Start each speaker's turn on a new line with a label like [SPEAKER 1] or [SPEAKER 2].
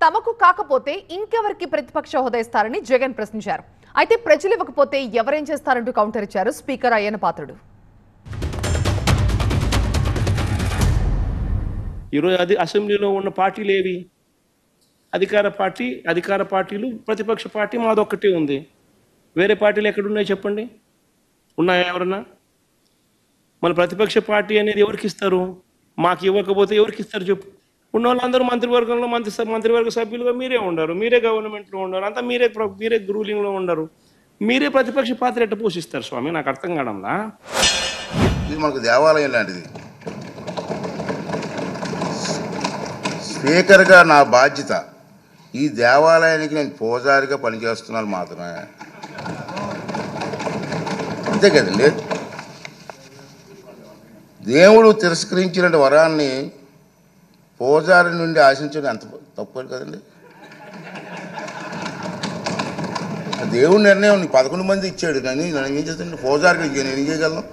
[SPEAKER 1] తమకు కాకపోతే ఇంకెవరికి ప్రతిపక్ష హోదా ఇస్తారని జగన్ ప్రశ్నించారు. అయితే ప్రజలు ఇవ్వకపోతే ఎవరేం చేస్తారంటూ కౌంటర్ ఇచ్చారు స్పీకర్ అయ్యన్న పాత్రుడు.
[SPEAKER 2] ఈరోజు అసెంబ్లీలో ఉన్న పార్టీలు ఏవి? అధికార పార్టీలు, ప్రతిపక్ష పార్టీ మాదొక్కటే ఉంది. వేరే పార్టీలు ఎక్కడున్నాయి చెప్పండి? ఉన్నాయా ఎవరన్నా? మన ప్రతిపక్ష పార్టీ అనేది ఎవరికి ఇస్తారు? మాకు ఇవ్వకపోతే ఎవరికి ఇస్తారు చెప్పు? ఉన్న వాళ్ళందరూ మంత్రివర్గంలో మంత్రివర్గ సభ్యులుగా మీరే ఉండరు, మీరే గవర్నమెంట్లో ఉండరు, అంతా మీరే రూలింగ్లో ఉండరు. మీరే ప్రతిపక్ష పాత్ర ఎట్ట పోషిస్తారు స్వామి? నాకు అర్థం కావడంలా.
[SPEAKER 3] ఇది మనకు దేవాలయం లాంటిది. స్పీకర్గా నా బాధ్యత ఈ దేవాలయానికి నేను పూజారిగా పనిచేస్తున్నాను మాత్రమే, అంతే కదండి. దేవుడు తిరస్కరించిన వరాన్ని పూజారి నుండి ఆశించడం ఎంత తప్పు కదండి. దేవుడి నిర్ణయం 11 మంది ఇచ్చాడు, నన్ను ఏం చేస్తాను? పూజారికి నేను ఏం చేయగలను?